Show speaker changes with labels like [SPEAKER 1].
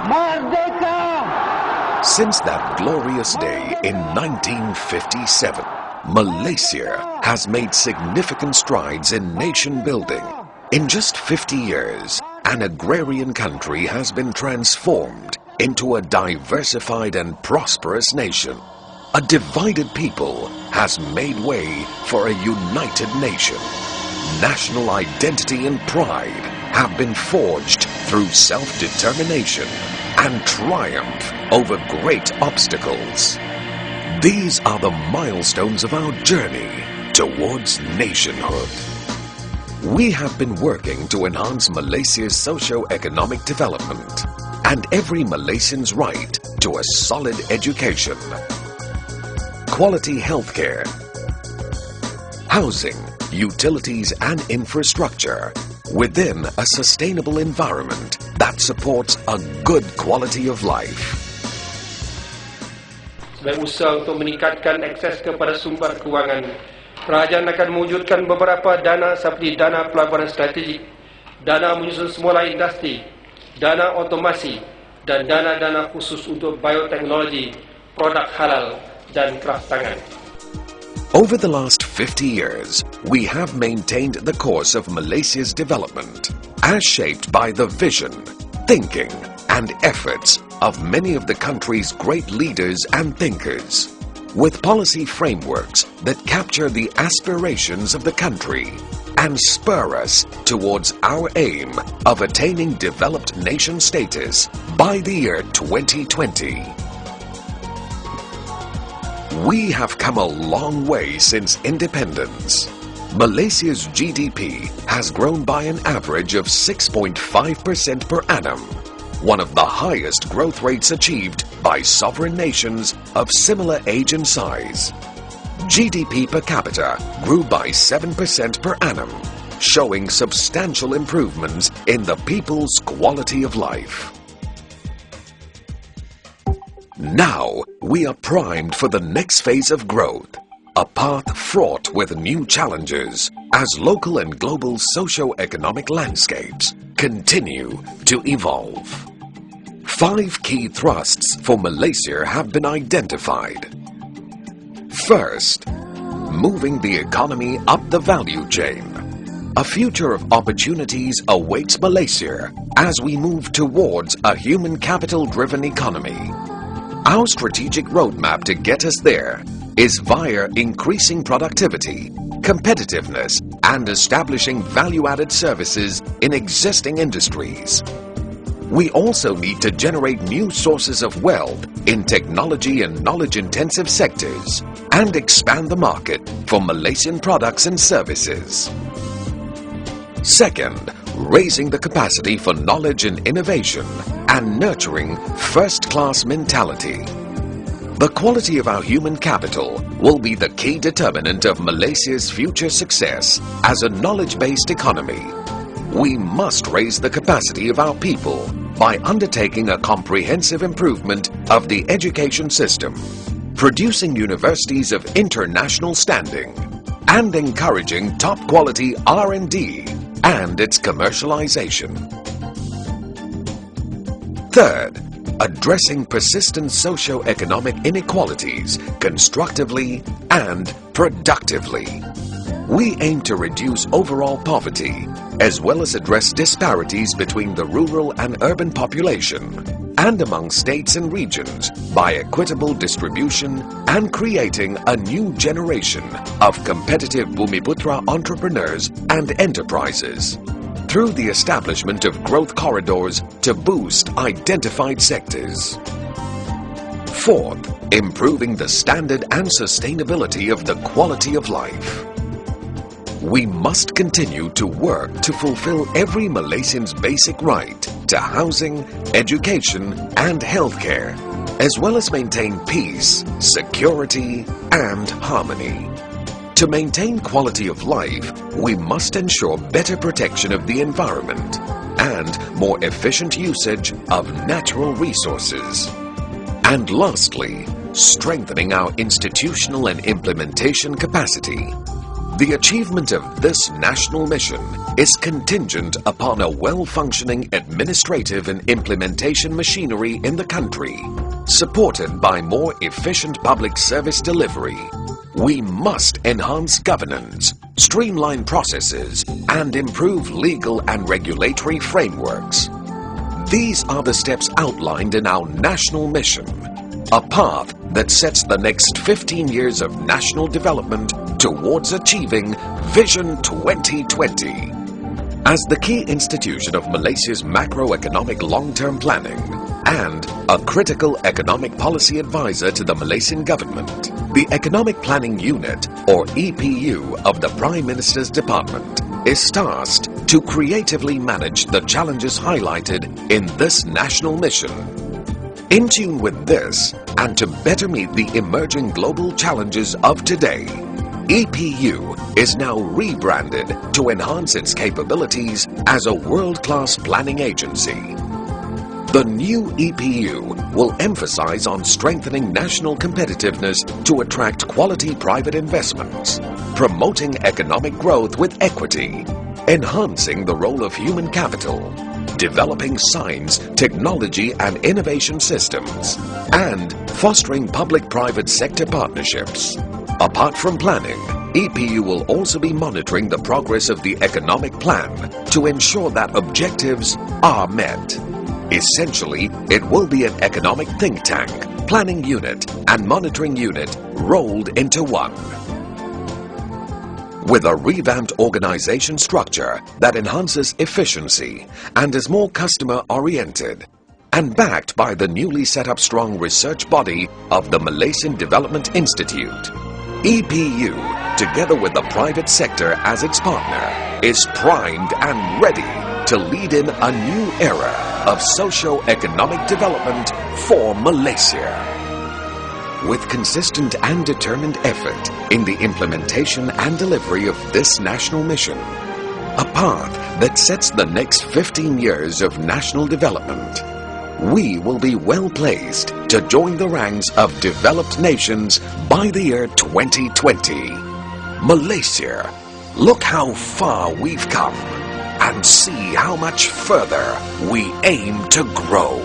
[SPEAKER 1] Merdeka!
[SPEAKER 2] Since that glorious day in 1957, Malaysia has made significant strides in nation building. In just 50 years, an agrarian country has been transformed into a diversified and prosperous nation. A divided people has made way for a united nation. National identity and pride have been forged through self-determination and triumph over great obstacles. These are the milestones of our journey towards nationhood. We have been working to enhance Malaysia's socio-economic development and every Malaysian's right to a solid education, quality healthcare, housing, utilities and infrastructure within a sustainable environment that supports a good quality of life.
[SPEAKER 3] Sebagai usaha untuk meningkatkan akses kepada sumber kewangan, kerajaan akan mewujudkan beberapa dana seperti dana pelaburan strategik, dana menyusun semula industri, dana otomasi, dan dana-dana khusus untuk bioteknologi, produk halal, dan kraft tangan.
[SPEAKER 2] Over the last 50 years, we have maintained the course of Malaysia's development as shaped by the vision, thinking, and efforts of many of the country's great leaders and thinkers, with policy frameworks that capture the aspirations of the country and spur us towards our aim of attaining developed nation status by the year 2020. We have come a long way since independence. Malaysia's GDP has grown by an average of 6.5% per annum, one of the highest growth rates achieved by sovereign nations of similar age and size. GDP per capita grew by 7% per annum, showing substantial improvements in the people's quality of life. Now, we are primed for the next phase of growth, a path fraught with new challenges as local and global socio-economic landscapes continue to evolve. 5 key thrusts for Malaysia have been identified. First, moving the economy up the value chain. A future of opportunities awaits Malaysia as we move towards a human capital-driven economy. Our strategic roadmap to get us there is via increasing productivity, competitiveness, and establishing value-added services in existing industries. We also need to generate new sources of wealth in technology and knowledge-intensive sectors and expand the market for Malaysian products and services. Second, raising the capacity for knowledge and innovation and nurturing first-class mentality. The quality of our human capital will be the key determinant of Malaysia's future success as a knowledge-based economy. We must raise the capacity of our people by undertaking a comprehensive improvement of the education system, producing universities of international standing, and encouraging top-quality R&D and its commercialization. Third, addressing persistent socio-economic inequalities constructively and productively. We aim to reduce overall poverty as well as address disparities between the rural and urban population and among states and regions by equitable distribution and creating a new generation of competitive Bumiputra entrepreneurs and enterprises through the establishment of growth corridors to boost identified sectors. Fourth, improving the standard and sustainability of the quality of life. We must continue to work to fulfill every Malaysian's basic right to housing, education and healthcare, as well as maintain peace, security and harmony. To maintain quality of life, we must ensure better protection of the environment and more efficient usage of natural resources. And lastly, strengthening our institutional and implementation capacity. The achievement of this national mission is contingent upon a well-functioning administrative and implementation machinery in the country, supported by more efficient public service delivery. We must enhance governance, streamline processes, and improve legal and regulatory frameworks. These are the steps outlined in our national mission, a path that sets the next 15 years of national development towards achieving Vision 2020. As the key institution of Malaysia's macroeconomic long-term planning and a critical economic policy advisor to the Malaysian government, the Economic Planning Unit, or EPU, of the Prime Minister's Department is tasked to creatively manage the challenges highlighted in this national mission. In tune with this, and to better meet the emerging global challenges of today, EPU is now rebranded to enhance its capabilities as a world-class planning agency. The new EPU will emphasize on strengthening national competitiveness to attract quality private investments, promoting economic growth with equity, enhancing the role of human capital, developing science, technology and innovation systems, and fostering public-private sector partnerships. Apart from planning, EPU will also be monitoring the progress of the economic plan to ensure that objectives are met. Essentially, it will be an economic think tank, planning unit and monitoring unit rolled into one. With a revamped organization structure that enhances efficiency and is more customer-oriented, and backed by the newly set up strong research body of the Malaysian Development Institute, EPU, together with the private sector as its partner, is primed and ready to lead in a new era of socio-economic development for Malaysia. With consistent and determined effort in the implementation and delivery of this national mission, a path that sets the next 15 years of national development, we will be well placed to join the ranks of developed nations by the year 2020. Malaysia, look how far we've come and see how much further we aim to grow.